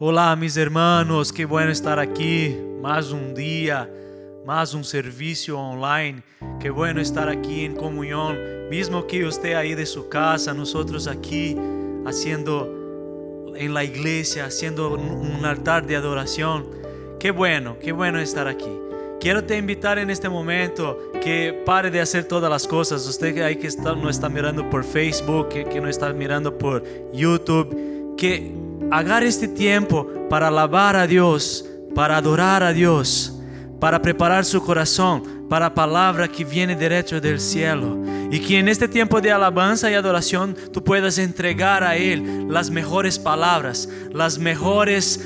Olá, mis hermanos, qué bueno estar aquí. Más un día, más un servicio online. Qué bueno estar aquí en comunión. Mismo que usted ahí de su casa, nosotros aquí haciendo en la iglesia, haciendo un altar de adoración. Qué bueno estar aquí. Quiero te invitar en este momento que pare de hacer todas las cosas. Usted ahí que no está mirando por Facebook, que no está mirando por YouTube, que agarre este tiempo para alabar a Dios, para adorar a Dios, para preparar su corazón para la palabra que viene derecho del cielo. Y que en este tiempo de alabanza y adoración tú puedas entregar a Él las mejores palabras, los mejores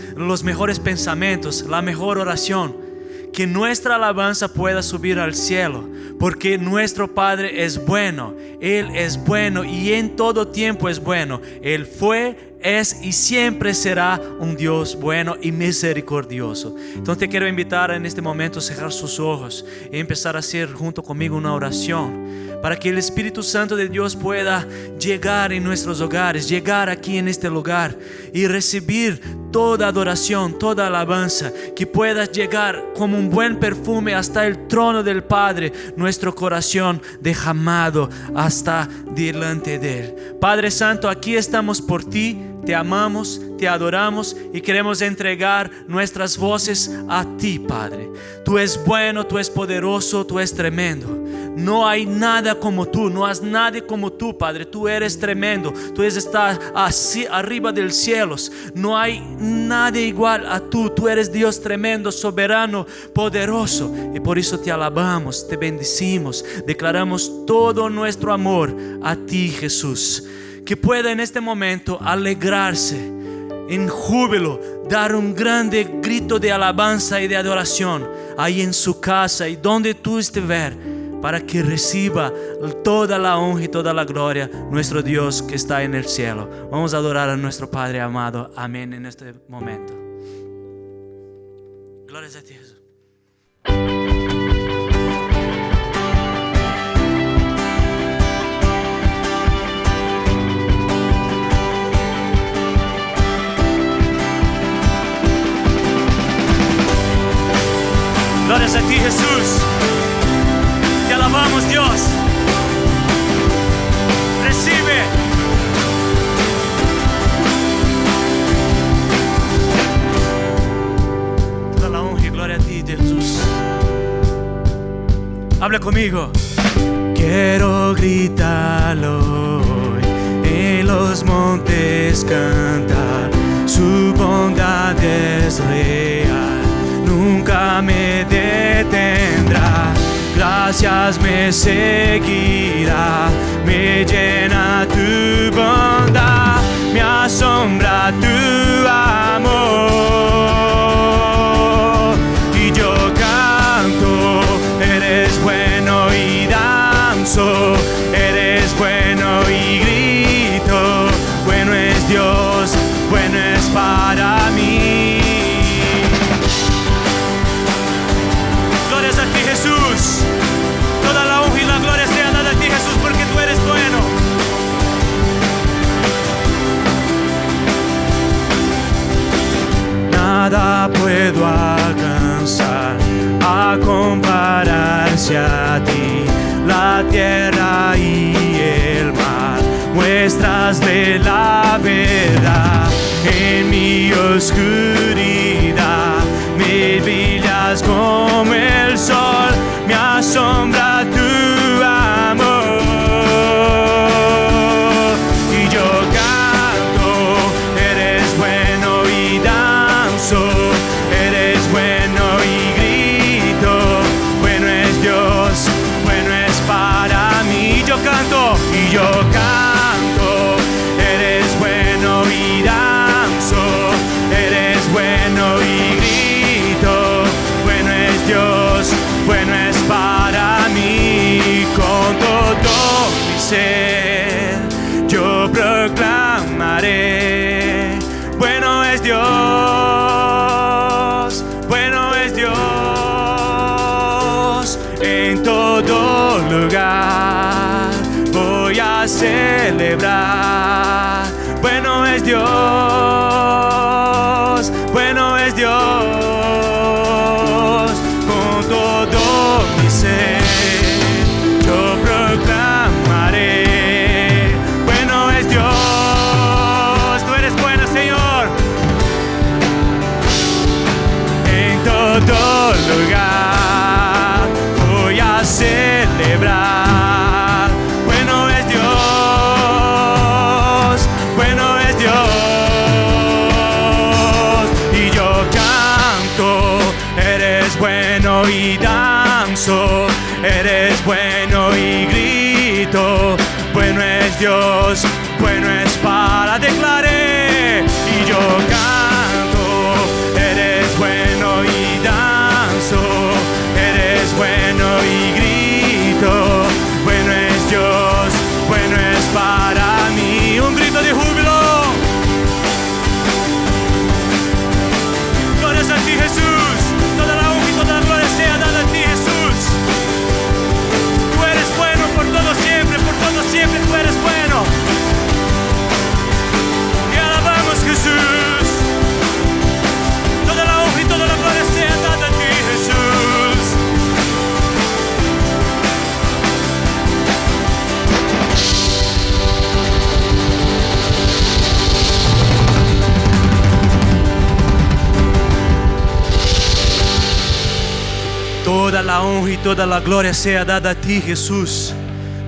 pensamientos, la mejor oración. Que nuestra alabanza pueda subir al cielo, porque nuestro Padre es bueno. Él es bueno y en todo tiempo es bueno. Él fue, es y siempre será un Dios bueno y misericordioso. Entonces te quiero invitar en este momento a cerrar sus ojos y empezar a hacer junto conmigo una oración para que el Espíritu Santo de Dios pueda llegar en nuestros hogares, llegar aquí en este lugar y recibir toda adoración, toda alabanza, que pueda llegar como un buen perfume hasta el trono del Padre, nuestro corazón derramado hasta delante de Él. Padre Santo, aquí estamos por Ti. Te amamos, te adoramos y queremos entregar nuestras voces a Ti, Padre. Tú eres bueno, Tú eres poderoso, Tú eres tremendo. No hay nada como Tú, no hay nadie como Tú, Padre. Tú eres tremendo, Tú estás así arriba del cielos. No hay nadie igual a Tú. Tú eres Dios tremendo, soberano, poderoso. Y por eso te alabamos, te bendecimos, declaramos todo nuestro amor a Ti, Jesús. Que pueda en este momento alegrarse en júbilo, dar un grande grito de alabanza y de adoración ahí en su casa y donde tú estés, para que reciba toda la honra y toda la gloria nuestro Dios que está en el cielo. Vamos a adorar a nuestro Padre amado. Amén en este momento. Gloria a ti, Jesús. Glorias a ti, Jesús. Te alabamos, Dios. Recibe. Toda la honra y gloria a ti, Jesús. Habla conmigo. Quiero gritarlo hoy, en los montes cantar. Su bondad es real, nunca me detendrá. Gracias me seguirá, me llena tu bondad, me asombra tu amor. Y yo canto, eres bueno y danzo, eres bueno y grito. Bueno es Dios, bueno es para mí. Glorias a ti, Jesús. Toda la honra y la gloria sea dada a ti, Jesús, porque tú eres bueno. Nada puedo alcanzar a compararse a ti. La tierra y el mar, muestras de la verdad. En mi oscuridad me brillas como el sol, me asombra tu amor. Y yo canto, eres bueno y danzo, eres bueno y grito. Bueno es Dios, bueno es para mí. Yo canto y yo canto, eres bueno y danzo, eres bueno y grito. Bueno es Dios, bueno es para mí. Con todo mi ser yo proclamaré: bueno es Dios, bueno es Dios. En todo lugar voy a celebrar: bueno es Dios, es Dios. Con todo mi ser yo proclamaré, bueno es Dios. Tú eres bueno, Señor. En todo lugar voy a celebrar, bueno es Dios, bueno es Dios. Y yo canto, eres bueno, y danzo, eres bueno, y grito, bueno es Dios, bueno es para declarar. Y yo canto, eres bueno, y danzo, eres bueno, y grito, bueno es Dios, bueno es para mí. Un grito de júbilo. Glorias a ti, Jesús. Toda la honra y toda la gloria sea dada a ti, Jesús. Tú eres bueno por todo siempre tú eres bueno. Y alabamos, Jesús. Toda la honra y toda la gloria sea dada a ti, Jesús. Toda la honra y toda la gloria sea dada a ti, Jesús,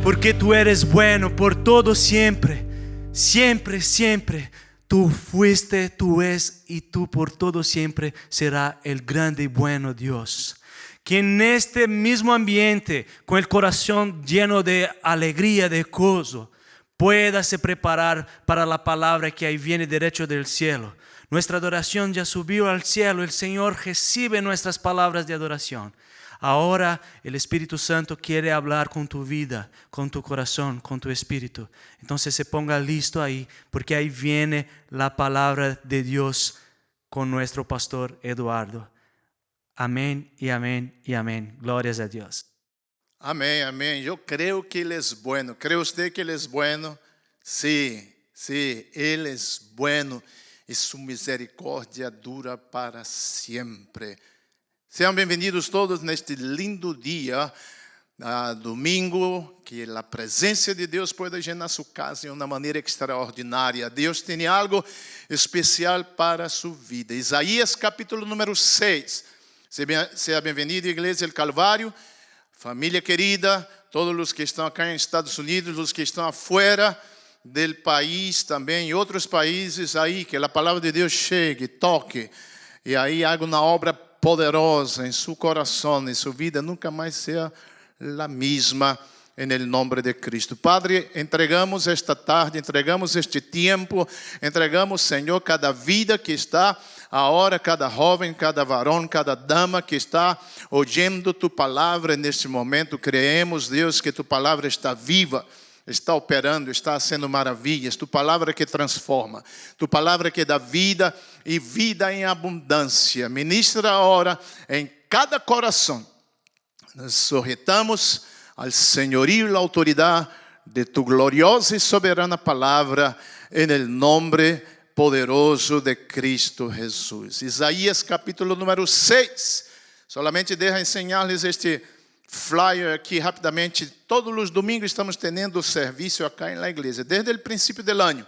porque tú eres bueno por todo siempre, siempre, siempre. Tú fuiste, tú es y tú por todo siempre será el grande y bueno Dios. Que en este mismo ambiente, con el corazón lleno de alegría, de gozo, pueda se preparar para la palabra que ahí viene derecho del cielo. Nuestra adoración ya subió al cielo. El Señor recibe nuestras palabras de adoración. Ahora el Espíritu Santo quiere hablar con tu vida, con tu corazón, con tu espíritu. Entonces se ponga listo ahí, porque ahí viene la palabra de Dios con nuestro pastor Eduardo. Amén y amén y amén. Glorias a Dios. Amém, amém. Eu creio que Ele é bueno. ¿Cree usted que Ele é bueno? Sí, sí, Ele é bueno e su misericórdia dura para siempre. Sean bem-vindos todos neste lindo dia, domingo, que a presença de Deus pode llenar sua casa de uma maneira extraordinária. Deus tem algo especial para sua vida. Isaías capítulo número 6. Seja bem-vindo, Igreja del Calvário, família querida, todos os que estão aqui nos Estados Unidos, os que estão afuera del país também, em outros países aí, que a palavra de Deus chegue, toque, e aí haga uma obra poderosa em seu coração, em sua vida, nunca mais seja a mesma, em nome de Cristo. Padre, entregamos esta tarde, entregamos este tempo, entregamos, Senhor, cada vida que está agora, cada jovem, cada varão, cada dama que está ouvindo tu palavra neste momento. Creemos, Deus, que tu palavra está viva, está operando, está fazendo maravilhas. Tu palavra que transforma, tu palavra que dá vida e vida em abundância. Ministra agora em cada coração. Nos sujetamos ao senhorio e à autoridade de tu gloriosa e soberana palavra, em nome poderoso de Cristo Jesus. Isaías capítulo número 6. Solamente deixa ensinar-lhes este flyer aqui rapidamente. Todos os domingos estamos tendo serviço aqui na igreja, desde o princípio do ano,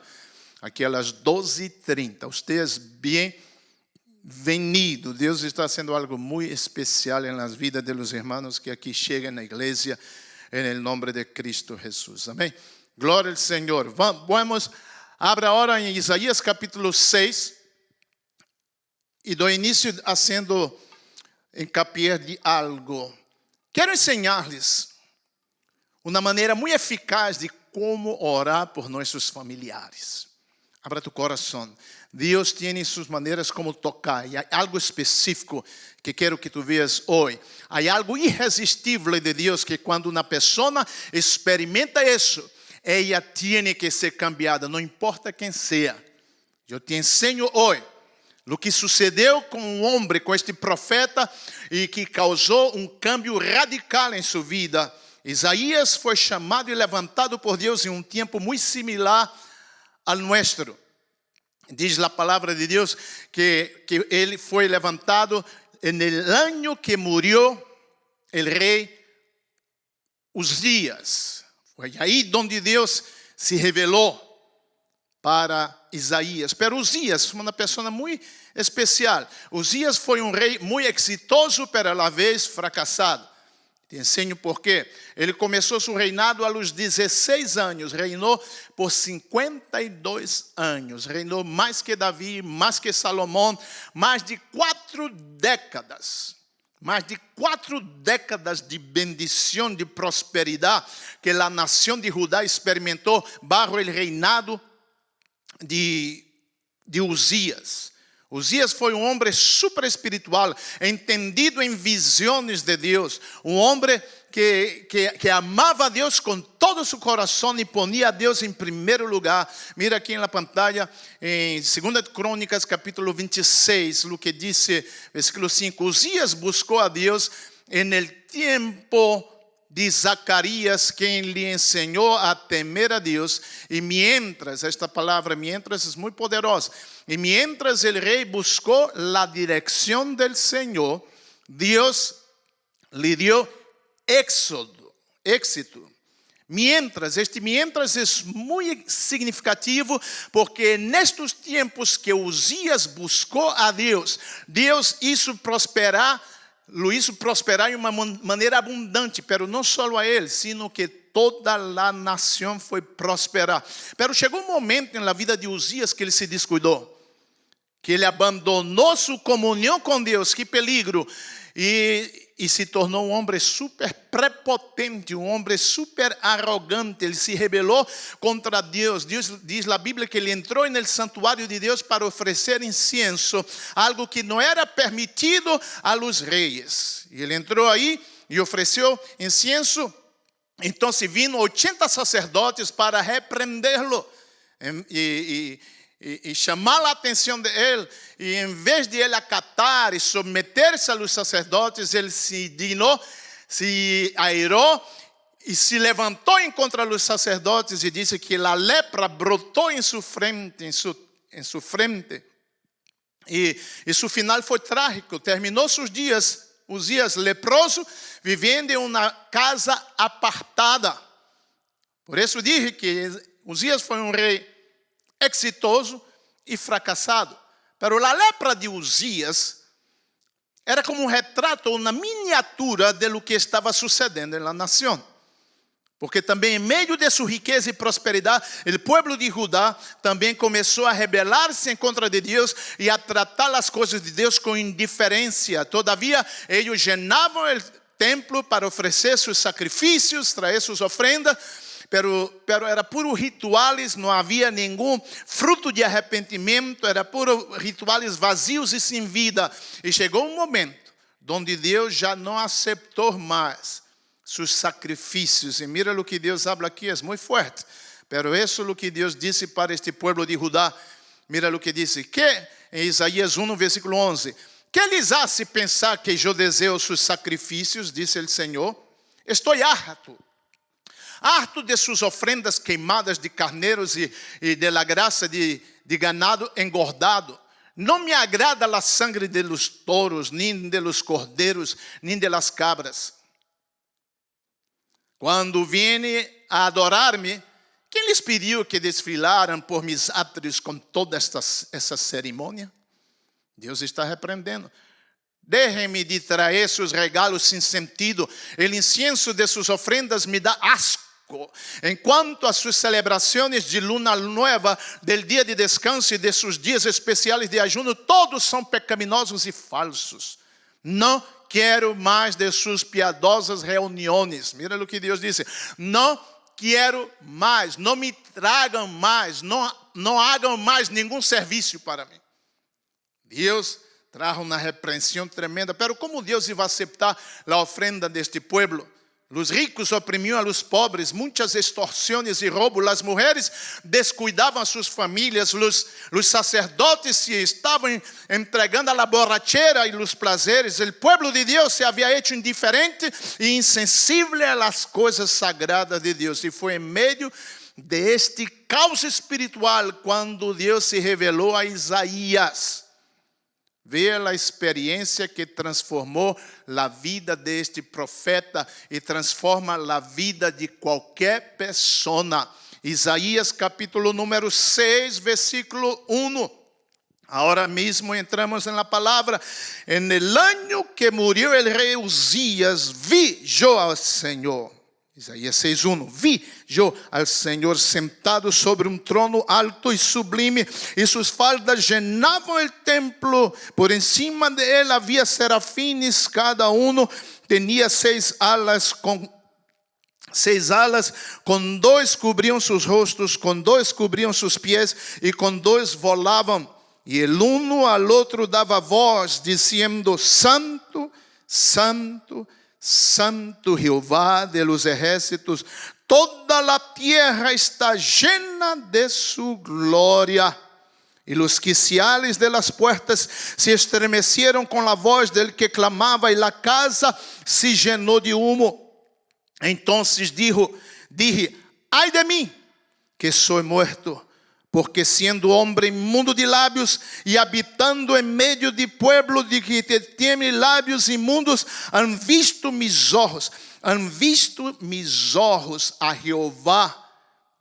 aqui às 12h30. Ustedes bem-vindos. Deus está fazendo algo muito especial nas vidas dos irmãos que aqui chegam na igreja, em nome de Cristo Jesus. Amém? Glória ao Senhor. Vamos, abra agora em Isaías capítulo 6 e do início fazendo encapié de algo. Quero ensinar-lhes uma maneira muito eficaz de como orar por nossos familiares. Abra tu coração. Deus tem suas maneiras como tocar. E há algo específico que quero que tu veas hoje. Há algo irresistível de Deus que quando uma pessoa experimenta isso, ela tem que ser cambiada, não importa quem seja. Eu te ensino hoje o que sucedeu com um homem, com este profeta, e que causou um câmbio radical em sua vida. Isaías foi chamado e levantado por Deus em um tempo muito similar ao nosso. Diz a palavra de Deus que ele foi levantado no ano que morreu o rei Uzias. Foi aí onde Deus se revelou para Isaías. Pero Uzias foi uma pessoa muito especial. Uzias foi um rei muito exitoso, pero a la vez fracassado. Te ensino por quê. Ele começou seu reinado aos 16 anos, reinou por 52 anos, reinou mais que Davi, mais que Salomão, mais de 4 décadas. Mais de 4 décadas de bendição, de prosperidade que a nação de Judá experimentou bajo o reinado de Uzias. Uzias foi um homem super espiritual, entendido em visões de Deus, um homem que amava a Deus com todo o seu coração e ponia a Deus em primeiro lugar. Mira aqui na pantalla, em 2 Crônicas, capítulo 26, o que diz, versículo 5, Uzias buscou a Deus no tempo de Zacarias, quem lhe ensinou a temer a Deus, e mientras, esta palavra mientras é muito poderosa, e mientras o rei buscou a direção do Senhor, Deus lhe deu éxito. Mientras é muito significativo, porque nestes tempos que Uzias buscou a Deus, Deus lo hizo prosperar de uma maneira abundante, pero não só a ele, sino que toda a nação foi prosperar. Pero chegou um momento na vida de Uzias que ele se descuidou, que ele abandonou sua comunhão com Deus, que peligro, e se tornou um homem super prepotente, um homem super arrogante. Ele se rebelou contra Deus. Diz na Bíblia que ele entrou no santuário de Deus para oferecer incienso, algo que não era permitido a los reis. E ele entrou aí e ofereceu incienso. Então vino 80 sacerdotes para repreendê-lo e chamar a atenção de ele, e em vez de ele acatar e submeter-se a los sacerdotes, ele se indignou, se airou e se levantou em contra os sacerdotes e disse que a lepra brotou em sua frente, e seu final foi trágico. Terminou seus dias, Uzias leproso, vivendo em uma casa apartada. Por isso disse que Uzias foi um rei exitoso e fracassado. Pero a lepra de Uzias era como um retrato, uma miniatura de lo que estava sucedendo na nação. Porque também, em meio de sua riqueza e prosperidade, o povo de Judá também começou a rebelar-se contra de Deus e a tratar as coisas de Deus com indiferença. Todavia, eles llenavam o templo para oferecer seus sacrifícios, trazer suas ofrendas, pero era puro rituales, não havia nenhum fruto de arrependimento, era puro rituales vazios e sem vida. E chegou um momento onde Deus já não aceitou mais seus sacrifícios. E mira o que Deus habla aqui, é muito forte. Pero isso é o que Deus disse para este povo de Judá. Mira o que disse, que em Isaías 1, versículo 11, que lhes hace pensar que eu desejo seus sacrifícios, disse o Senhor, estou harto de suas ofrendas queimadas de carneiros e de la graça de ganado engordado. Não me agrada a sangre de los toros, nem de los cordeiros, nem de las cabras. Quando viene a adorar-me, quem lhes pediu que desfilaram por mis átrios com toda essa cerimônia? Deus está repreendendo. Deixem-me de trazer seus regalos sem sentido. O incienso de suas ofrendas me dá asco. Enquanto a suas celebrações de luna nova, del dia de descanso e de seus dias especiais de ayuno, todos são pecaminosos e falsos. Não quero mais de suas piadosas reuniões. Mira o que Deus disse. Não quero mais, não me tragam mais, não hagam mais nenhum serviço para mim. Deus trajo uma repreensão tremenda. Pero como Deus ia aceitar a ofrenda deste povo? Os ricos oprimiam a los pobres, muitas extorsões e roubos. As mulheres descuidavam suas famílias. Os sacerdotes se estavam entregando a la borrachera e os prazeres. O povo de Deus se havia hecho indiferente e insensível a las coisas sagradas de Deus. E foi em meio de este caos espiritual quando Deus se revelou a Isaías. Veja a experiência que transformou a vida deste profeta e transforma a vida de qualquer pessoa. Isaías capítulo número 6, versículo 1. Ahora mismo entramos en la palabra. En el año que murió el rey Uzías, vi yo al Señor. Isaías 6:1. Vi yo al Señor sentado sobre un trono alto y sublime, y sus faldas llenaban el templo. Por encima de él había serafines, cada uno tenía 6 alas, con 2 cubrían sus rostros, con 2 cubrían sus pies, y con 2 volaban. Y el uno al otro daba voz, diciendo: Santo, Santo, Santo Jehová de los ejércitos, toda la tierra está llena de su gloria. Y los quiciales de las puertas se estremecieron con la voz del que clamaba, y la casa se llenó de humo. Entonces dije: ay de mí, que soy muerto, porque siendo hombre inmundo de labios y habitando en medio de pueblo de que tienen labios inmundos, han visto mis ojos a Jehová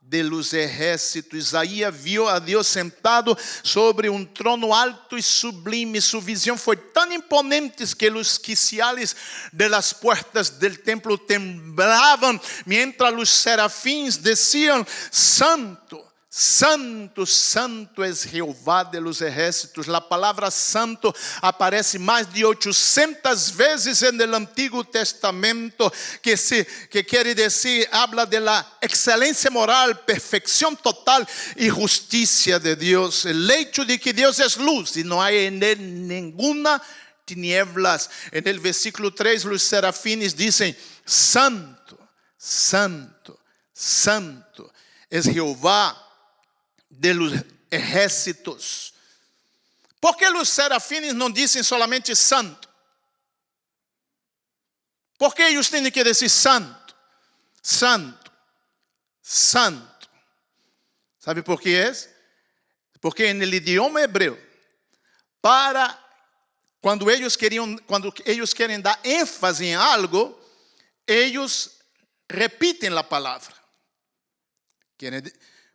de los ejércitos. Isaías vio a Deus sentado sobre um trono alto e sublime. Sua visão foi tão imponente que os quiciales de las puertas del templo temblavam, mientras os serafins decían: Santo, Santo, Santo es Jehová de los ejércitos. La palabra santo aparece más de 800 veces en el Antiguo Testamento, que quiere decir, habla de la excelencia moral, perfección total y justicia de Dios. El hecho de que Dios es luz y no hay en él ninguna tinieblas. En el versículo 3 los serafines dicen: Santo, Santo, Santo es Jehová de los ejércitos. ¿Por qué los serafines no dicen solamente santo? ¿Por qué ellos tienen que decir santo, santo, santo? ¿Sabe por qué es? Porque en el idioma hebreo, cuando ellos quieren dar énfasis en algo, ellos repiten la palabra.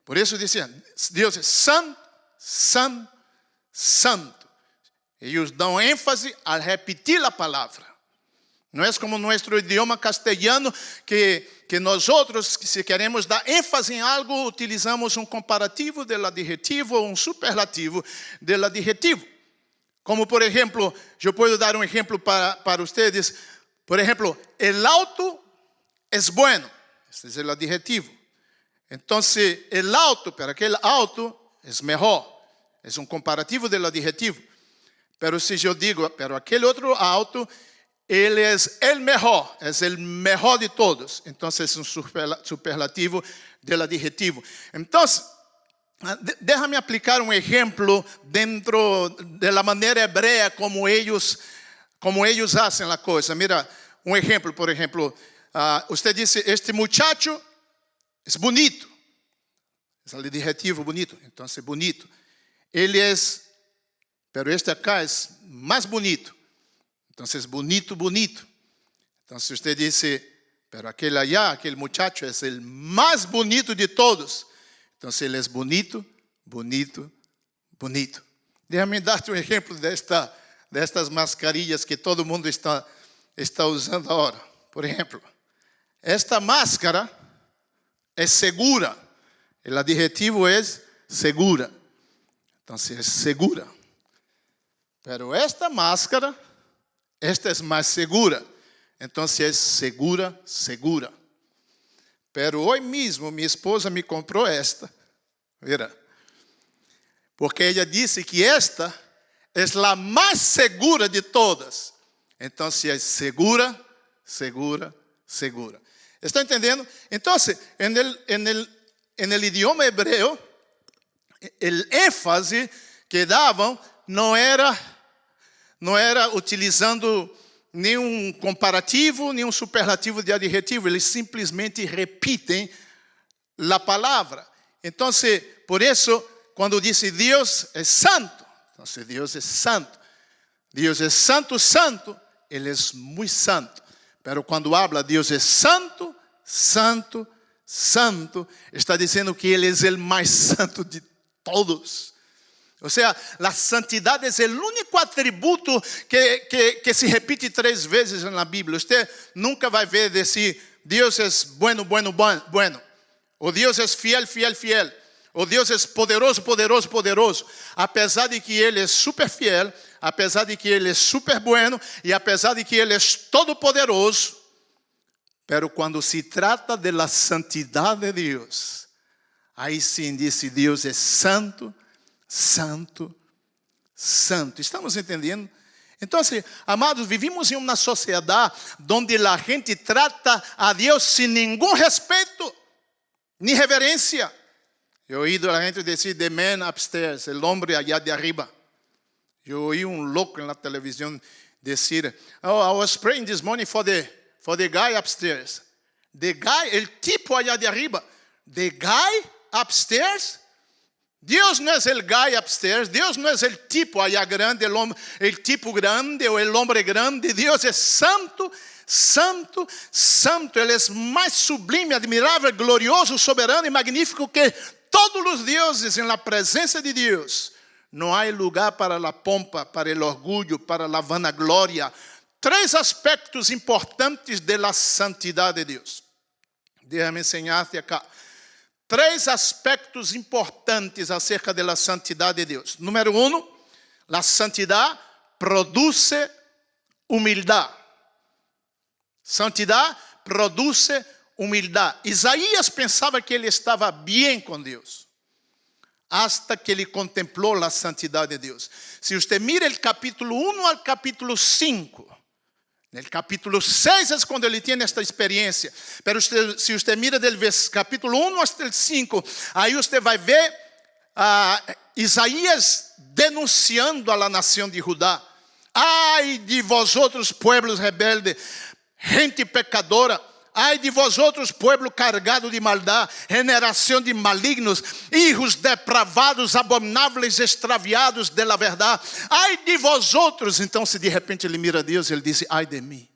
Por eso decían: Dios es santo, santo, santo. Ellos dan énfasis al repetir la palabra. No es como nuestro idioma castellano, que nosotros, si queremos dar énfasis en algo, utilizamos un comparativo del adjetivo, un superlativo del adjetivo. Como por ejemplo, yo puedo dar un ejemplo para ustedes. Por ejemplo, el auto es bueno. Este es el adjetivo. Entonces, el auto, pero aquel auto es mejor. Es un comparativo del adjetivo. Pero si yo digo, pero aquel otro auto, él es el mejor de todos. Entonces es un superlativo del adjetivo. Entonces, déjame aplicar un ejemplo dentro de la manera hebrea como ellos hacen la cosa. Mira, un ejemplo, por ejemplo, usted dice: este muchacho es bonito. Es el adjetivo bonito. Entonces, bonito. Él es, pero este acá es más bonito. Entonces, bonito, bonito. Entonces, usted dice: pero aquel allá, aquel muchacho es el más bonito de todos. Entonces, él es bonito, bonito, bonito. Déjame darte un ejemplo de estas mascarillas que todo el mundo está usando ahora. Por ejemplo, esta máscara es segura. El adjetivo es segura. Entonces es segura. Pero esta máscara, esta es más segura. Entonces es segura, segura. Pero hoy mismo mi esposa me compró esta. Mira. Porque ella dice que esta es la más segura de todas. Entonces es segura, segura, segura. ¿Está entendiendo? Entonces, en el idioma hebreo, el énfasis que daban no era utilizando ni un comparativo, ni un superlativo de adjetivo. Eles simplesmente repitem la palabra. Entonces, por eso, cuando dice Dios es santo, entonces Dios es santo. Dios es santo, santo, Él es muy santo. Pero cuando habla Dios es santo, santo, santo, está diciendo que Él es el más santo de todos. O sea, la santidad es el único atributo que se repite 3 veces en la Biblia. Usted nunca va a ver decir, Dios es bueno, bueno, bueno. O Dios es fiel, fiel, fiel. O Deus é poderoso, poderoso, poderoso. Apesar de que Ele é super fiel, apesar de que Ele é super bueno, e apesar de que Ele é todo poderoso, pero quando se trata de la santidade de Deus, aí sim diz Deus é santo, santo, santo. Estamos entendendo? Então, amados, vivimos em uma sociedade onde a gente trata a Deus sem nenhum respeito, nem reverência. Eu ouí a gente dizer, the man upstairs, el hombre allá de arriba. Eu ouí louco na televisão dizer, oh, I was praying this morning for the guy upstairs. The guy, el tipo allá de arriba. The guy upstairs? Deus não é el guy upstairs. Deus não é el tipo allá grande, el tipo grande ou el hombre grande. Deus é santo, santo, santo. Ele é mais sublime, admirável, glorioso, soberano e magnífico que todos os deuses. Em la presença de Deus não há lugar para a pompa, para o orgulho, para a vanagloria. 3 aspectos importantes de la santidade de Deus. Déjame enseñarte acá. 3 aspectos importantes acerca de la santidade de Deus. Número 1, la santidade produce humildade. Santidade produce humildade. Isaías pensava que ele estava bem com Deus, hasta que ele contemplou a santidade de Deus. Se você mira o capítulo 1 ao capítulo 5, no capítulo 6 é quando ele tem esta experiência. Pero se você mira do capítulo 1 até 5, aí você vai ver Isaías denunciando a la nação de Judá. Ai de vosotros, pueblos rebeldes, gente pecadora. Ai de vosotros, pueblo cargado de maldade, generação de malignos, hijos depravados, abomináveis, extraviados de la verdade. Ai de vosotros. Então, se de repente ele mira a Deus, ele diz, ai de mim.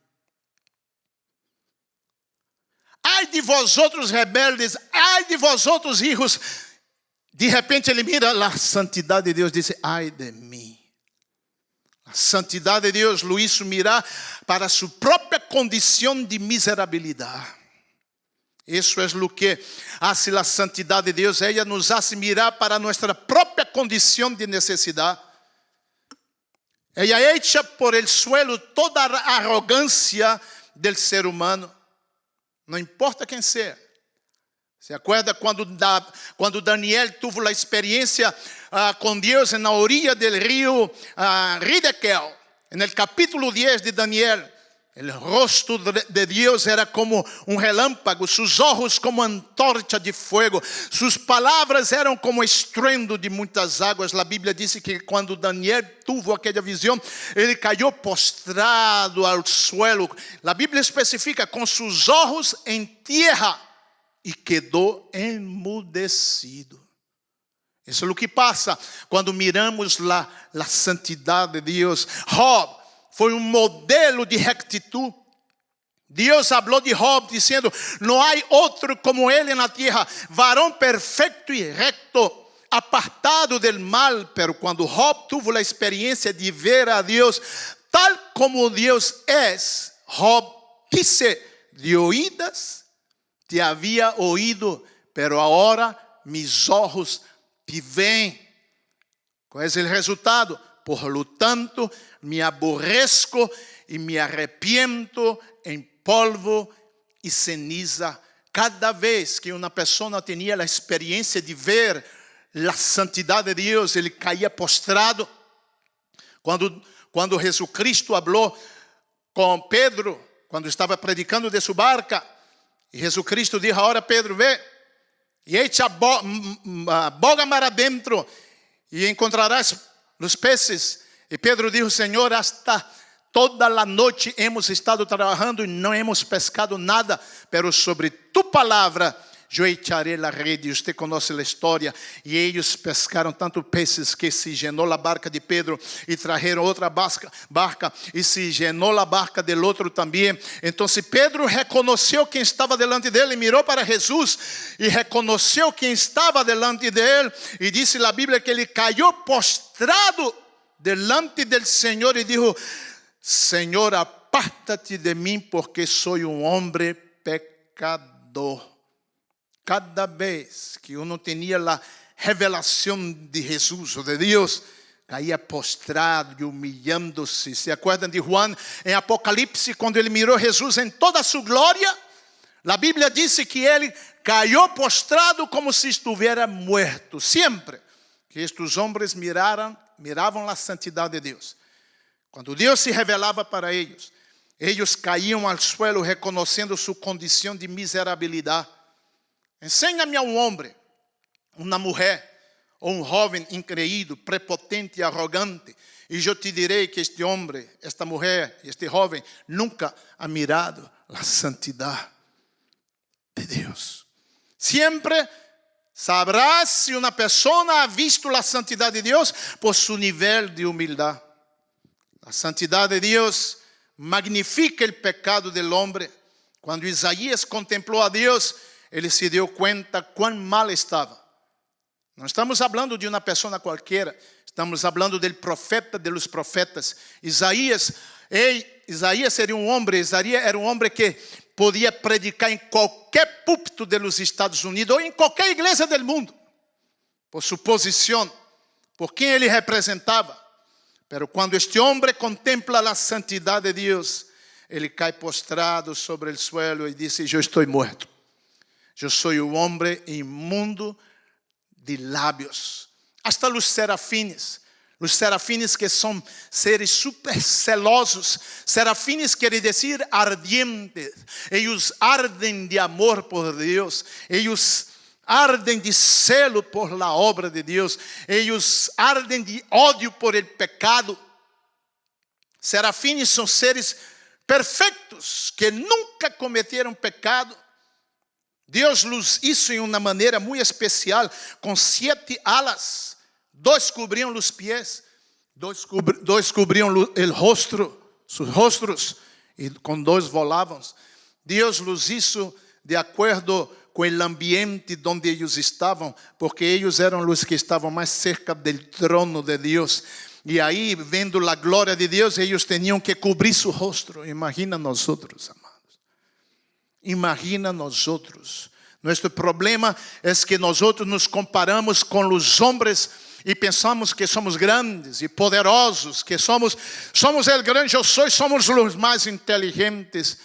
Ai de vosotros, rebeldes, ai de vosotros, hijos. De repente ele mira a santidade de Deus e diz, ai de mim. A santidade de Deus lo hizo mirar para sua própria condição de miserabilidade. Isso é o que hace a santidade de Deus. Ela nos hace mirar para nossa própria condição de necessidade. Ela echa por el suelo toda a arrogância del ser humano. Não importa quem seja. ¿Se acuerda quando Daniel tuvo a experiência com Deus na orilla del río Ridekel? En el capítulo 10 de Daniel, el rostro de Deus era como relâmpago, sus ojos como antorcha de fuego, sus palavras eram como estruendo de muitas águas. A Bíblia diz que quando Daniel tuvo aquela visão, ele caiu postrado ao suelo. A Bíblia especifica, com seus olhos em terra, e quedou emudecido. Isso é o que passa quando miramos a santidade de Deus. Job foi modelo de rectitud. Deus falou de Job dizendo, não há outro como ele na terra, varão perfeito e recto, apartado del mal. Pero quando Job tuvo a experiência de ver a Deus tal como Deus é, Job disse, de oídas te havia oído, pero agora mis ojos te veem. Qual é o resultado? Por lo tanto, me aborrezco e me arrepiento em polvo e ceniza. Cada vez que uma pessoa tinha a experiência de ver a santidade de Deus, ele caía postrado. Quando Jesus Cristo falou com Pedro, quando estava predicando de sua barca, e Jesus Cristo disse, agora Pedro, vê, e echa boga mar adentro, e encontrarás os peces. E Pedro disse, Senhor, hasta toda a noite hemos estado trabalhando e não hemos pescado nada, pero sobre tu palavra yo echaré la red. Y usted conoce la historia. Y ellos pescaron tantos peces que se llenó la barca de Pedro y trajeron otra barca y se llenó la barca del otro también. Entonces Pedro reconoció quien estaba delante de él y miró para Jesús y reconoció quien estaba delante de él. Y dice la Biblia que él cayó postrado delante del Señor y dijo: Señor, apártate de mí porque soy un hombre pecador. Cada vez que uno tenía la revelación de Jesús o de Dios, caía postrado y humillándose. ¿Se acuerdan de Juan en Apocalipsis cuando él miró a Jesús en toda su gloria? La Biblia dice que él cayó postrado como si estuviera muerto. Siempre que estos hombres miraban la santidad de Dios, cuando Dios se revelaba para ellos, ellos caíam al suelo reconociendo su condición de miserabilidad. Enséñame a un hombre, una mujer o un joven increído, prepotente y arrogante, y yo te diré que este hombre, esta mujer y este joven nunca ha mirado la santidad de Dios. Siempre sabrás si una persona ha visto la santidad de Dios por su nivel de humildad. La santidad de Dios magnifica el pecado del hombre. Cuando Isaías contempló a Dios, ele se deu cuenta cuán mal estava. Não estamos falando de uma pessoa qualquer, estamos falando do profeta de los profetas. Isaías era um homem que podia predicar em qualquer púlpito dos Estados Unidos ou em qualquer igreja do mundo, por sua posição, por quem ele representava. Pero quando este homem contempla a santidade de Deus, ele cai postrado sobre o suelo e diz: eu estou morto. Eu sou um homem imundo de lábios. Hasta os serafines que são seres super celosos. Serafines quer dizer ardientes. Eles ardem de amor por Deus. Eles ardem de celo por la obra de Deus. Eles ardem de ódio por el pecado. Serafines são seres perfeitos que nunca cometeram pecado. Deus los hizo em uma maneira muito especial, com 7 alas. 2 cobriam os pés, 2 cobriam o rosto, seus rostros, e com 2 volavam. Deus los hizo de acordo com o ambiente onde eles estavam, porque eles eram os que estavam mais cerca do trono de Deus. E aí, vendo a glória de Deus, eles tinham que cobrir seu rosto. Imagina nós outros, amados. Imagina nós outros. Nosso problema é que nós outros nos comparamos com os homens e pensamos que somos grandes e poderosos, que somos o grande eu sou, somos os mais inteligentes.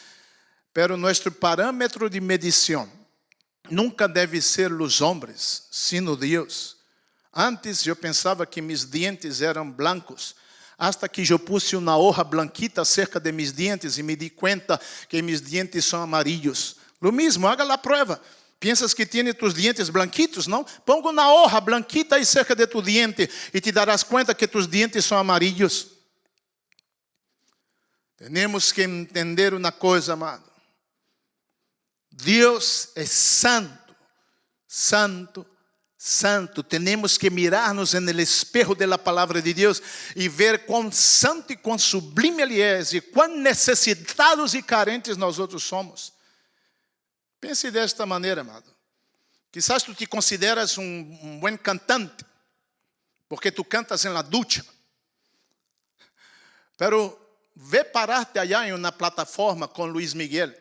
Pero nosso parâmetro de medição nunca deve ser os homens, sino Deus. Antes eu pensava que meus dentes eram blancos, hasta que eu puse uma hoja blanquita cerca de mis dientes e me di cuenta que mis dientes são amarillos. Lo mismo, haga la prueba. Piensas que tiene tus dientes blanquitos, não? Ponga uma hoja blanquita aí cerca de tu diente e te darás cuenta que tus dientes são amarillos. Temos que entender uma coisa, amado. Deus é santo, santo, santo. Temos que mirar-nos no espejo da palavra de Deus e ver quão santo e quão sublime Ele é e quão necessitados e carentes nós outros somos. Pense desta maneira, amado. Quizás tu te consideras um bom cantante, porque tu cantas em la ducha. Pero ve pararte allá em uma plataforma com Luis Miguel,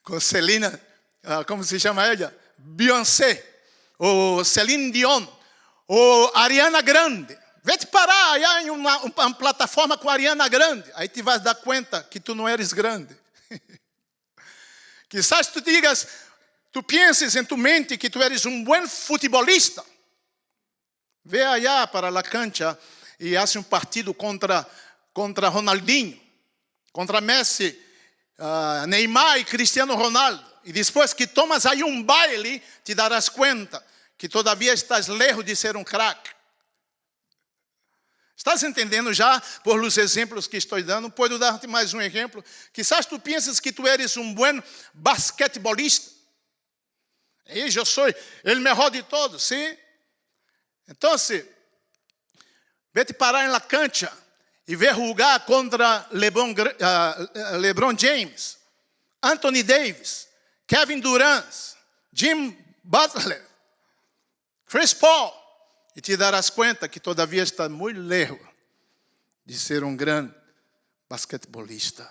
com Celina, como se chama ela? Beyoncé, ou Celine Dion, ou Ariana Grande. Vete parar allá em uma plataforma com Ariana Grande. Aí te vais dar conta que tu não eres grande. Quizás tu penses em tu mente que tu eres um bom futebolista. Ve allá para la cancha e hace um partido contra Ronaldinho, contra Messi, Neymar e Cristiano Ronaldo. E depois que tomas aí um baile, te darás conta que todavia estás lejos de ser um craque. Estás entendendo já por os exemplos que estou dando? Posso dar-te mais um exemplo? Quizás tu pensas que tu eres um bom basquetebolista. E eu sou o melhor de todos, sim? Então, vete parar na cancha e ver jogar contra LeBron James, Anthony Davis, Kevin Durant, Jim Butler, Chris Paul, e te darás conta que todavia está muito lejos de ser um grande basquetebolista.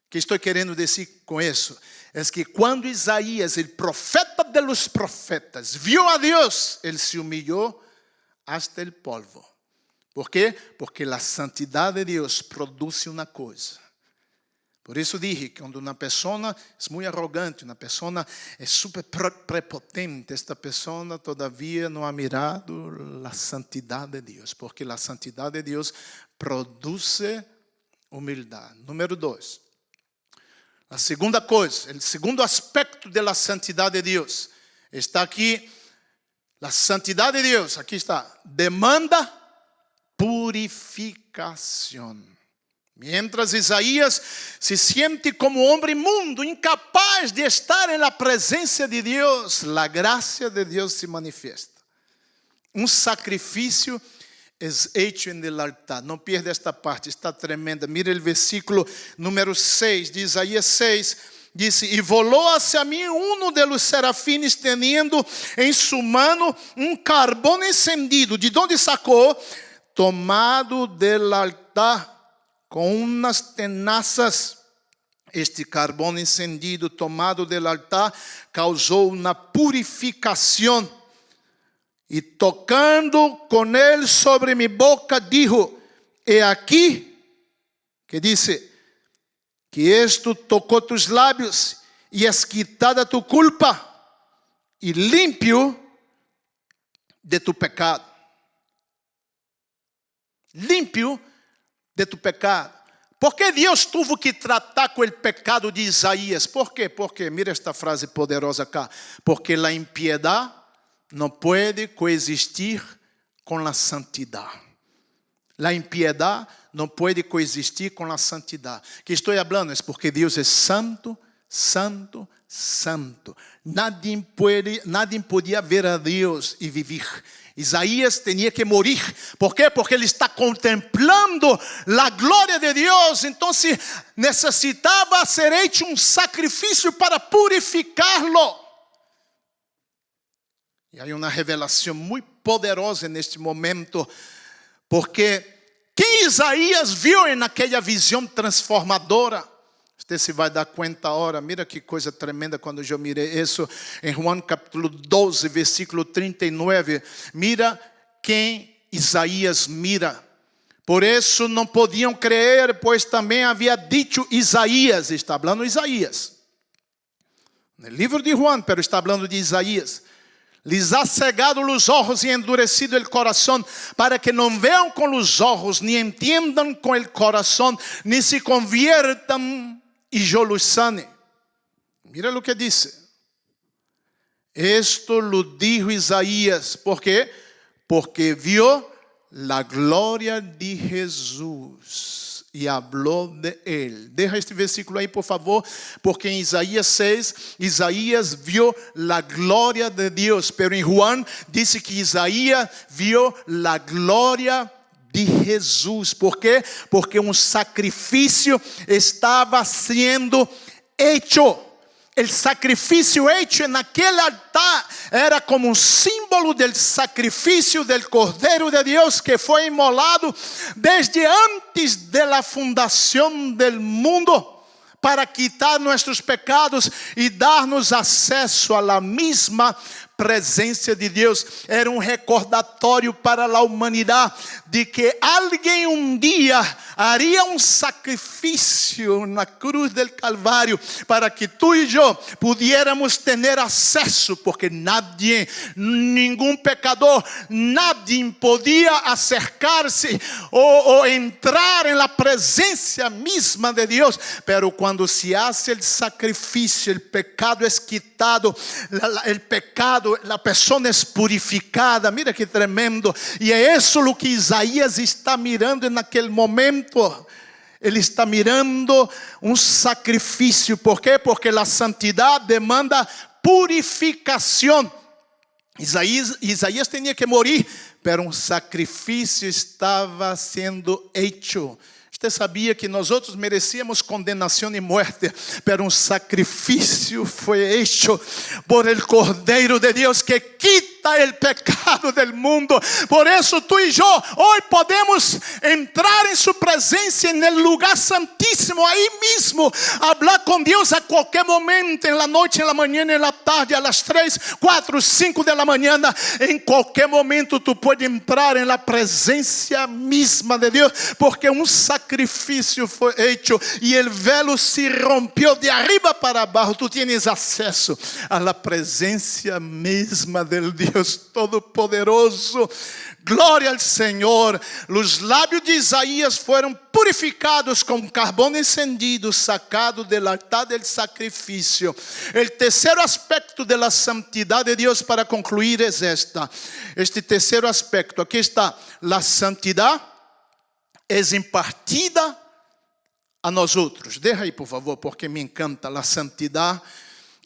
O que estou querendo dizer com isso é que quando Isaías, o profeta de los profetas, viu a Deus, ele se humilhou hasta el polvo. ¿Por quê? Porque a santidade de Deus produz uma coisa. Por isso dije que quando uma pessoa é muito arrogante, uma pessoa é super prepotente, esta pessoa todavia não ha mirado a santidade de Deus, porque a santidade de Deus produz humildade. Número 2. A segunda coisa, o segundo aspecto da santidade de Deus, está aqui. A santidade de Deus, aqui está, demanda purificação. Mientras Isaías se siente como homem imundo, incapaz de estar na presença de Deus, a graça de Deus se manifiesta. Um sacrifício é hecho en el altar. Não pierda esta parte, está tremenda. Mira o versículo número 6 de Isaías 6. Dice, y voló hacia mí uno de los serafines teniendo en su mano un carbón encendido. ¿De dónde sacó? Tomado del altar con unas tenazas. Este carbón encendido tomado del altar causó una purificación. Y tocando con él sobre mi boca dijo, he aquí, que dice, que esto tocó tus lábios y es quitada tu culpa y limpio de tu pecado. Limpio de tu pecado. ¿Por qué Dios tuvo que tratar con el pecado de Isaías? ¿Por qué? Porque, mira esta frase poderosa acá. Porque la impiedad no puede coexistir con la santidad. La impiedad não pode coexistir com a santidade. Que estou falando é porque Deus é santo, santo, santo. Nadie podia ver a Deus e viver. Isaías tinha que morrer. Por quê? Porque ele está contemplando a glória de Deus. Então, necessitava ser hecho um sacrifício para purificá-lo. E há uma revelação muito poderosa neste momento, porque que Isaías viu naquela visão transformadora. Você se vai dar conta agora. Mira que coisa tremenda quando eu mirei isso em João capítulo 12, versículo 39. Mira quem Isaías mira. Por isso não podiam crer, pois também havia dito Isaías. Está falando Isaías. No livro de João, pero está falando de Isaías. Les ha cegado los ojos y endurecido el corazón, para que no vean con los ojos, ni entiendan con el corazón, ni se conviertan y yo los sane. Mira lo que dice. Esto lo dijo Isaías. ¿Por qué? Porque vio la gloria de Jesús e habló de él. Deja este versículo aí, por favor, porque em Isaías 6, Isaías vio la gloria de Dios, pero em Juan dice que Isaías vio la gloria de Jesús. ¿Por quê? Porque um sacrifício estava sendo hecho. El sacrifício hecho naquele altar era como um símbolo del sacrifício del Cordeiro de Deus que foi imolado desde antes de la fundação del mundo para quitar nossos pecados e dar-nos acesso à la misma presença de Deus. Era um recordatório para a humanidade de que alguém um dia haria um sacrifício na cruz del Calvário para que tu e eu pudiéramos ter acesso, porque nadie, nenhum pecador, nadie podia acercar-se ou entrar na presença mesma de Deus. Pero quando se hace el sacrifício, el pecado es quitado, el pecado, a pessoa é purificada. Mira que tremendo. E é isso o que Isaías está mirando naquele momento. Ele está mirando um sacrifício. Por quê? Porque a santidade demanda purificación. Isaías tenía que morir, pero un sacrificio estaba siendo hecho. Usted sabia que nós outros merecíamos condenação e muerte, pero um sacrifício foi hecho por el Cordeiro de Deus que quita el pecado del mundo. Por isso tu e eu hoje podemos entrar em sua presença en el lugar santíssimo, aí mesmo, hablar com Deus a qualquer momento, en la noite, en la mañana, en la tarde, a las 3, 4, 5 de la mañana. Em qualquer momento tu pode entrar en la presença misma de Deus, porque um sacrifício foi hecho e o velo se rompeu de arriba para abaixo. Tu tienes acesso a la presença mesma del Deus Todo-Poderoso. Glória ao Senhor. Os lábios de Isaías foram purificados com carvão encendido, sacado del altar del sacrifício. O terceiro aspecto da santidade de Deus, para concluir, é este terceiro aspecto. Aqui está: a santidade é impartida a nós outros. Deixa aí, por favor, porque me encanta. A santidade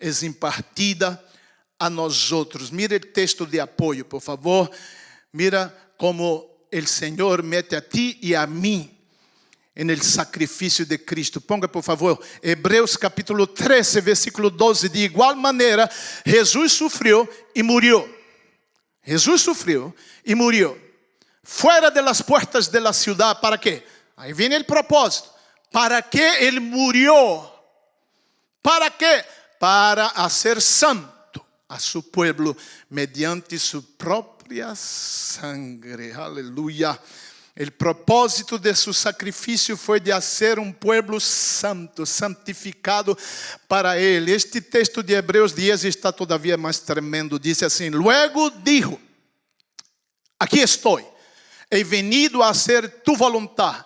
é impartida a nós outros. Mira o texto de apoio, por favor. Mira como o Senhor mete a ti e a mim en el sacrifício de Cristo. Ponga, por favor, Hebreus capítulo 13, versículo 12. De igual maneira, Jesus sofreu e morreu. Jesus sofreu e morreu. Fuera de las puertas de la ciudad. ¿Para qué? Ahí viene el propósito. ¿Para qué Él murió? ¿Para qué? Para hacer santo a su pueblo mediante su propia sangre. Aleluya. El propósito de su sacrificio fue de hacer un pueblo santo, santificado para Él. Este texto de Hebreos 10 está todavía más tremendo. Dice así: luego dijo, aquí estoy, he venido a hacer tu voluntad.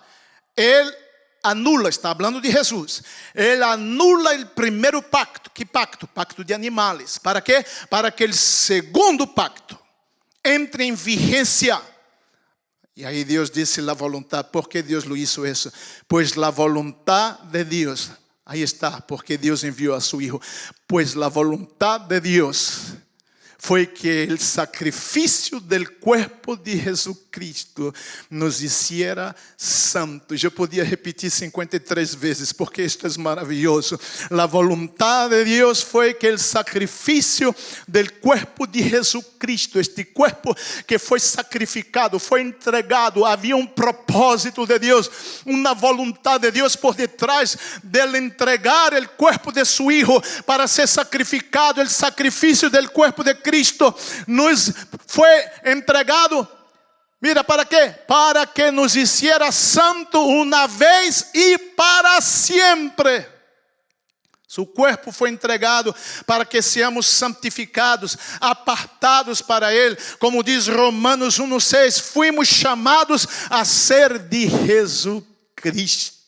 Él anula, está hablando de Jesús, Él anula el primer pacto. ¿Qué pacto? Pacto de animales. ¿Para qué? Para que el segundo pacto entre en vigencia. Y ahí Dios dice la voluntad. ¿Por qué Dios lo hizo eso? Pues la voluntad de Dios, ahí está, porque Dios envió a su Hijo. Pues la voluntad de Dios foi que o sacrifício del cuerpo de Jesucristo nos hiciera santos. Eu podia repetir 53 vezes, porque isto é maravilhoso. A vontade de Deus foi que o sacrifício del cuerpo de Jesucristo, este cuerpo que foi sacrificado, foi entregado, havia um propósito de Deus, uma vontade de Deus por detrás de entregar o cuerpo de su Hijo para ser sacrificado. O sacrifício del cuerpo de Cristo nos foi entregado. Mira, ¿para quê? Para que nos hiciera santo uma vez e para sempre. Su cuerpo foi entregado para que seamos santificados, apartados para Ele. Como diz Romanos 1:6, fuimos chamados a ser de Jesucristo.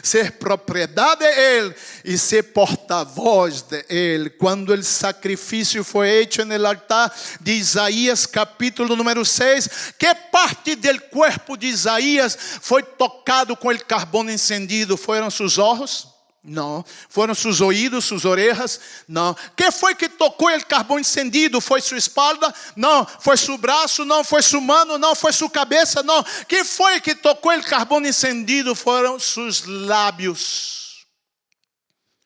Ser propriedade de Ele e ser porta-voz de Ele. Quando o sacrifício foi hecho no altar de Isaías, capítulo número 6, que parte do corpo de Isaías foi tocado com o carvão encendido? Foram seus olhos? Não. Foram seus ouvidos, suas orelhas? Não. Que foi que tocou o carvão encendido? Foi sua espalda? Não. Foi seu braço? Não. Foi sua mão? Não. Foi sua cabeça? Não. Que foi que tocou o carvão encendido? Foram seus lábios.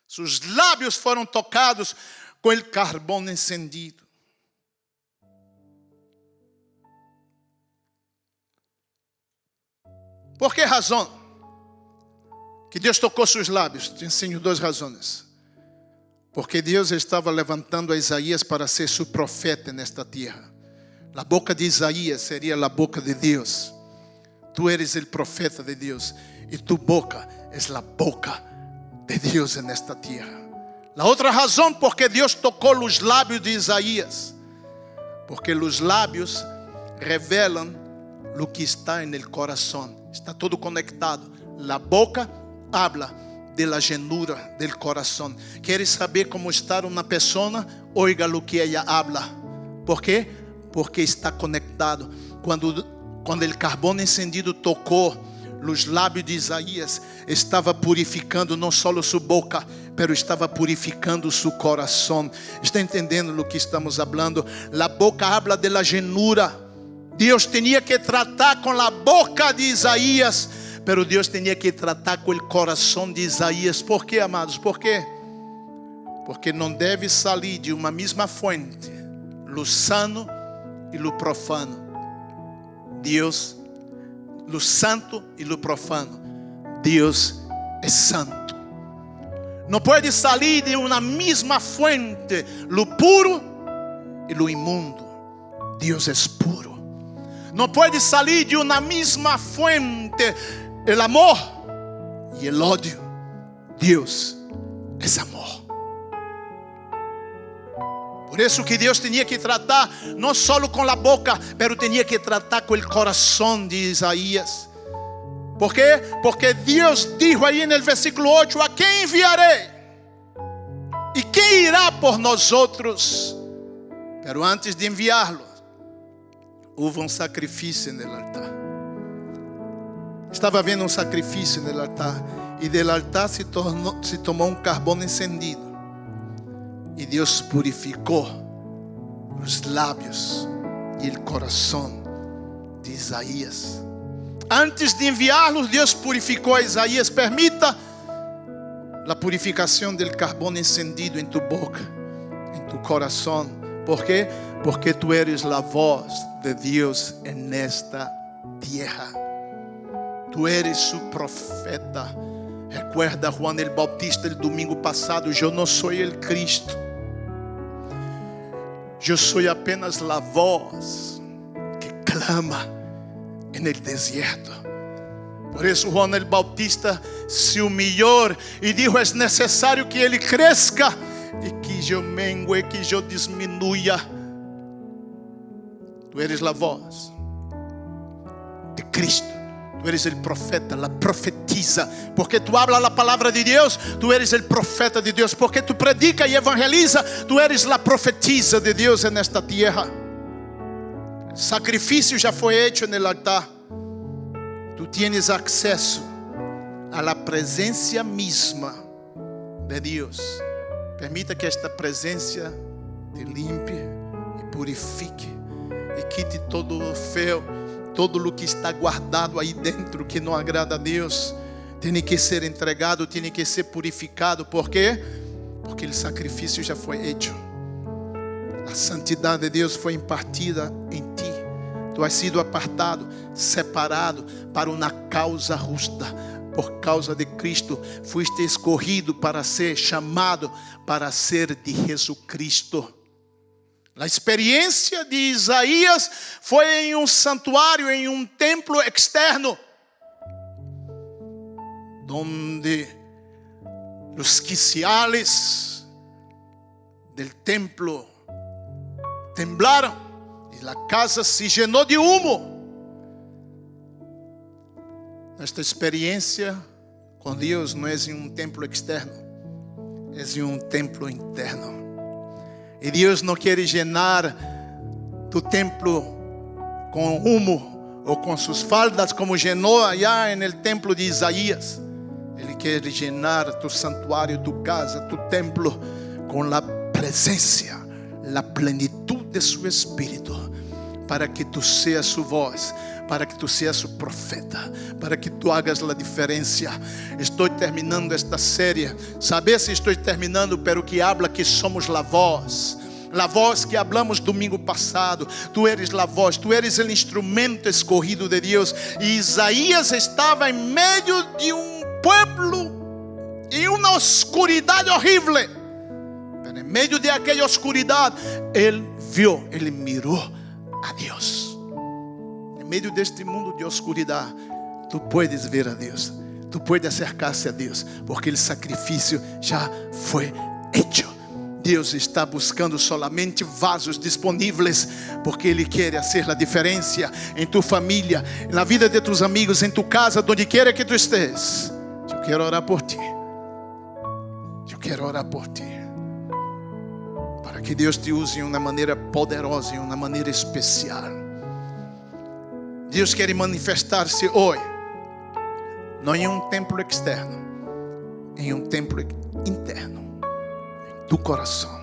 Seus lábios foram tocados com o carvão encendido. Por que razão que Deus tocou seus lábios? Te ensino 2 razões. Porque Deus estava levantando a Isaías para ser seu profeta nesta terra. A boca de Isaías seria a boca de Deus. Tu eres o profeta de Deus e tu boca é a boca de Deus nesta terra. A outra razão porque Deus tocou os lábios de Isaías, porque os lábios revelam o que está no coração. Está tudo conectado. A boca habla de la llenura del corazón. ¿Quieres saber cómo está una persona? Oiga lo que ella habla. ¿Por qué? Porque está conectado. Cuando el carbón encendido tocó los lábios de Isaías, estava purificando não só sua boca, pero estava purificando su corazón. ¿Está entendendo lo que estamos hablando? La boca habla de la llenura. Deus tinha que tratar com a boca de Isaías, pero Deus tinha que tratar com o coração de Isaías. Por quê, amados? Por quê? Porque não deve sair de uma mesma fonte lo sano e lo profano. Deus, lo santo e lo profano. Deus é santo. Não pode sair de uma mesma fonte lo puro e lo imundo. Deus é puro. Não pode sair de uma mesma fonte o amor e o ódio. Deus é amor. Por isso que Deus tinha que tratar não só com a boca, mas tinha que tratar com o coração de Isaías. ¿Por quê? Porque Deus dijo aí no versículo 8: ¿a quem enviarei? E quem irá por nós outros? Pero antes de enviá-lo, houve sacrifício no altar. Estava havendo sacrifício no altar, e do altar se tomou carbono encendido. E Deus purificou os lábios e o coração de Isaías. Antes de enviá-los, Deus purificou a Isaías. Permita a purificação do carbono encendido em tu boca, em tu coração. ¿Por quê? Porque tu eres a voz de Deus nesta terra. Tu eres su profeta. Recuerda Juan el Bautista el domingo passado: eu não sou o Cristo, eu sou apenas a voz que clama no deserto. Por isso Juan el Bautista se humilhou e disse: é necessário que ele cresça e que eu mengue, que eu diminua. Tu eres a voz de Cristo. Tu eres el profeta, la profetiza. Porque tu hablas la palavra de Deus, tu eres el profeta de Deus. Porque tu predica e evangeliza, tu eres la profetiza de Deus nesta terra. O sacrifício já foi hecho no altar. Tu tienes acesso a la presença mesma de Deus. Permita que esta presença te limpe e purifique e quite todo o feo. Todo o que está guardado aí dentro que não agrada a Deus tem que ser entregado, tem que ser purificado. Por quê? Porque o sacrifício já foi feito. A santidade de Deus foi impartida em ti. Tu has sido apartado, separado para uma causa justa. Por causa de Cristo, fuiste escolhido para ser chamado para ser de Jesucristo. A experiência de Isaías foi em um santuário, em um templo externo, onde os quiciales del templo temblaram e a casa se llenou de humo. Esta experiência com Deus não é em um templo externo, é em um templo interno. E Deus não quer llenar tu templo com humo ou com suas faldas como llenou allá no templo de Isaías. Ele quer llenar tu santuário, tu casa, tu templo com a presença, a plenitude de seu Espírito, para que tu seas sua voz, para que tu seas o profeta, para que tu hagas a diferença. Estou terminando esta série. Sabe se estou terminando, pero que habla que somos a voz que hablamos domingo passado. Tu eres a voz, tu eres o instrumento escolhido de Deus. E Isaías estava em meio de um pueblo em uma oscuridade horrível. Pero em meio de aquela oscuridade, ele viu, ele mirou a Deus. Em meio deste mundo de oscuridade, tu puedes ver a Deus, tu puedes acercar-se a Deus, porque o sacrifício já foi hecho. Deus está buscando solamente vasos disponíveis, porque Ele quer fazer a diferença em tua família, na vida de tus amigos, em tu casa, onde quer que tu estés. Eu quero orar por ti. Eu quero orar por ti, para que Deus te use de uma maneira poderosa, de uma maneira especial. Deus quer manifestar-se hoje, não em um templo externo, em um templo interno, em tu coração.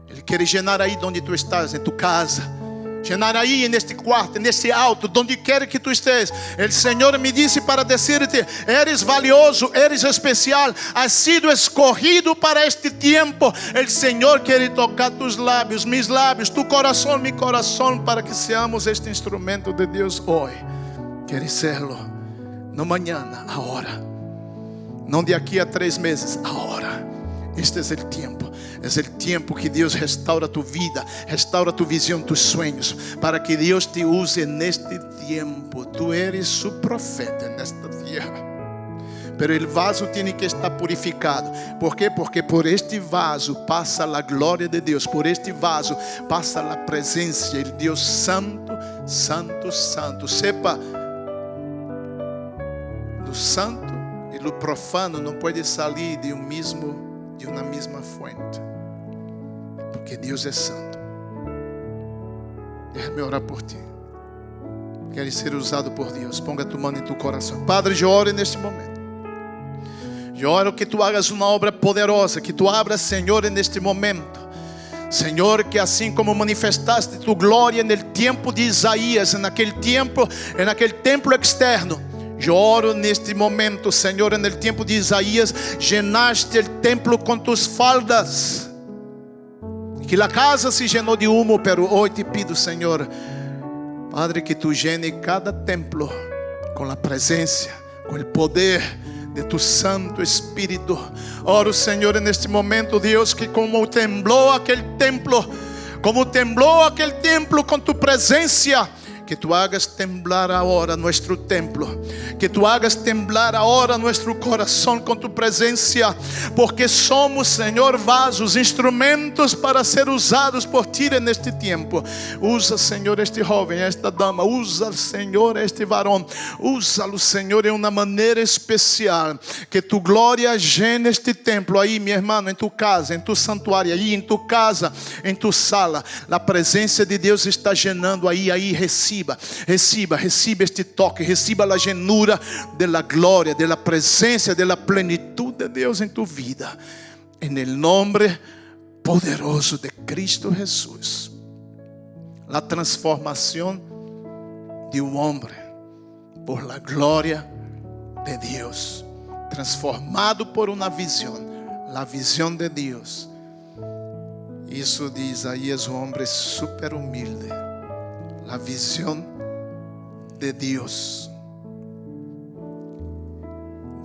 Ele quer llenar aí onde tu estás, em tu casa. Llenar aí neste quarto, neste alto, onde quer que tu estés. O Senhor me disse para dizer-te: eres valioso, eres especial, has sido escogido para este tempo. O Senhor quer tocar tus lábios, mis lábios, tu coração, mi coração, para que seamos este instrumento de Deus hoje. Queres serlo, não amanhã, agora. Não de aqui a 3 meses, agora. Este é o tempo. É o tempo que Deus restaura tu vida, restaura tu visão, tus sueños, para que Deus te use neste tempo. Tu eres su profeta nesta terra. Pero el vaso tiene que estar purificado. ¿Por quê? Porque por este vaso passa a glória de Deus. Por este vaso passa a presença de Deus Santo, Santo, Santo. Sepa, do santo e do profano não pode sair de uma mesma fonte, porque Deus é santo. Deixa-me orar por ti. Queres ser usado por Deus? Ponga tu mão em tu coração. Padre, eu oro neste momento. Eu oro que tu hagas uma obra poderosa, que tu abras, Senhor, neste momento. Senhor, que assim como manifestaste tu glória no tempo de Isaías, naquele templo externo, eu oro neste momento, Senhor, no tempo de Isaías, llenaste o templo com tus faldas, que a casa se llenou de humo, pero hoje te pido, Senhor, Padre, que tu llene cada templo com a presença, com o poder de tu Santo Espírito. Oro, Senhor, neste momento, Deus, que como temblou aquele templo com tu presença, que tu hagas temblar agora nuestro templo, que tu hagas temblar agora nuestro coração com tu presença, porque somos, Senhor, vasos, instrumentos para ser usados por ti neste tempo. Usa, Senhor, este jovem, esta dama, usa, Senhor, este varão, usa-lo, Senhor, em uma maneira especial, que tu glória llene este templo aí, meu irmão, em tu casa, em tu santuário, aí em tu casa, em tu sala. A presença de Deus está llenando aí, Reciba este toque, reciba a llenura da glória, da presença, da plenitude de Deus em tu vida, em el nombre poderoso de Cristo Jesus. A transformação de homem por la glória de Deus, transformado por uma visão, a visão de Deus. Isso de Isaías, um homem super humilde. A visão de Deus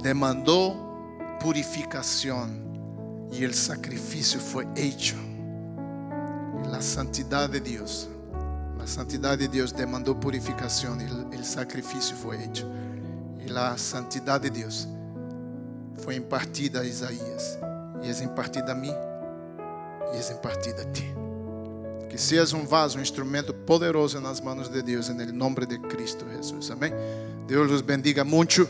demandou purificação e o sacrifício foi hecho. E a santidade de Deus demandou purificação e o sacrifício foi hecho. E a santidade de Deus foi impartida a Isaías e é impartida a mim e é impartida a ti. Que seas um vaso, um instrumento poderoso nas mãos de Deus, em nome de Cristo Jesus. Amém. Deus los bendiga muito.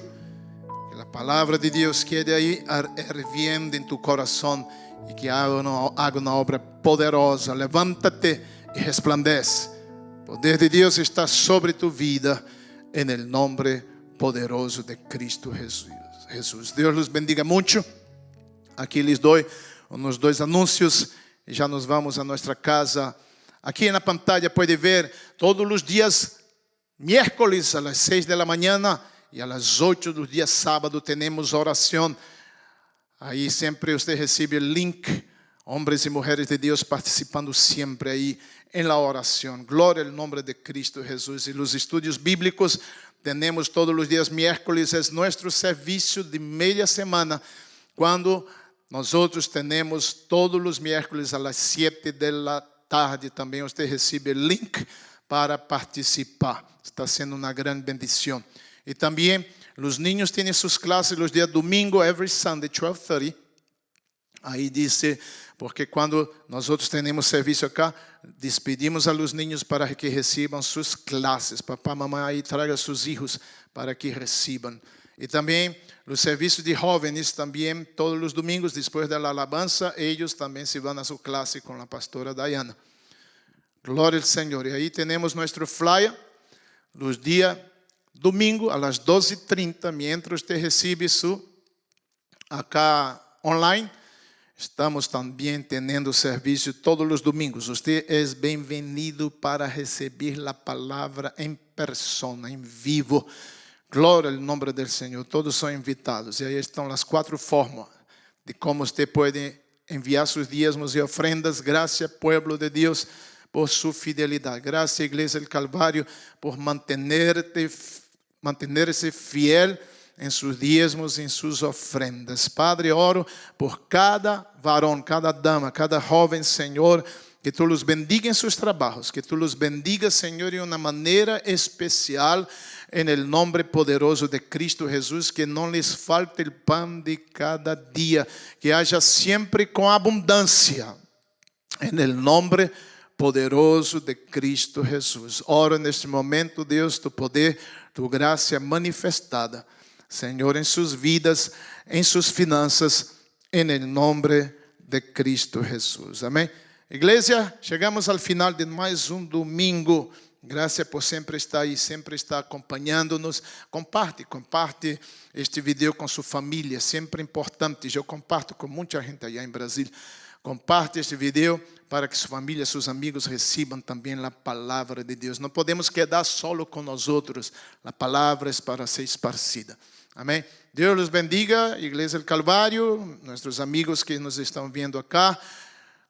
Que a palavra de Deus quede aí hirviendo em tu coração e que haga uma obra poderosa. Levanta-te e resplandece. O poder de Deus está sobre tu vida, em nome poderoso de Cristo Jesus. Deus los bendiga muito. Aqui lhes dou uns 2 anúncios e já nos vamos a nossa casa. Aqui na pantalla pode ver todos os dias miércoles a las 6 de la mañana e a las 8 dos dias sábado temos oração. Aí sempre você recebe o link. Homens e mulheres de Deus participando sempre aí em la oração. Glória ao nome de Cristo Jesus. E os estudos bíblicos temos todos os dias miércoles. É nosso serviço de meia semana, quando nós outros temos todos os miércoles a las 7 da tarde. Também você recebe o link para participar. Está sendo uma grande bendição. E também os niños têm suas classes os dias domingo, every Sunday, 12:30. Aí diz, porque quando nós outros temos serviço acá, despedimos a los niños para que recebam suas classes. Papá, mamãe, aí traga seus filhos para que recebam. E também os serviços de jovens, também todos os domingos, depois da alabança, eles também se vão a sua classe com a pastora Diana. Glória ao Senhor. E aí temos nosso flyer, os dias domingo, a las 12:30, mientras você recebe su acá online, Estamos também tendo serviço todos os domingos. Você é bem-vindo para receber a palavra em persona, em vivo. Glória ao nome do Senhor. Todos são invitados. E aí estão as 4 formas de como você pode enviar seus dízimos e ofrendas. Graças, pueblo de Deus, por sua fidelidade. Graças, Igreja do Calvário, por manter-se fiel em seus dízimos, em suas ofrendas. Padre, oro por cada varão, cada dama, cada jovem, Senhor, que Tu los bendiga em seus trabalhos, que Tu los bendiga, Senhor, de uma maneira especial, em el nome poderoso de Cristo Jesus, que não lhes falte o pão de cada dia, que haja sempre com abundância, em el nome poderoso de Cristo Jesus. Oro neste momento, Deus, Tu poder, Tu graça manifestada, Senhor, em suas vidas, em suas finanças, em nome de Cristo Jesus. Amém? Igreja, chegamos ao final de mais um domingo. Graças por sempre estar aí, sempre estar acompanhando-nos. Comparte este vídeo com sua família, sempre importante. Eu comparto com muita gente aí em Brasil. Comparte este vídeo para que sua família, seus amigos recebam também a palavra de Deus. Não podemos quedar solo com nós outros. A palavra é para ser esparcida. Amém? Deus os bendiga, Igreja do Calvário, nossos amigos que nos estão vendo acá,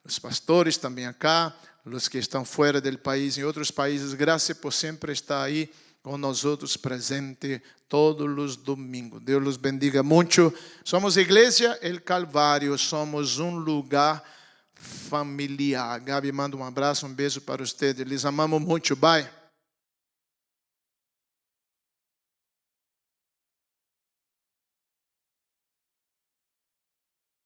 os pastores também acá, os que estão fora do país, em outros países. Graças por sempre estar aí com nós outros presente todos os domingos. Deus os bendiga muito. Somos Igreja do Calvário, somos um lugar familiar. Gabi, manda um abraço, um beijo para vocês. Les amamos muito. Bye.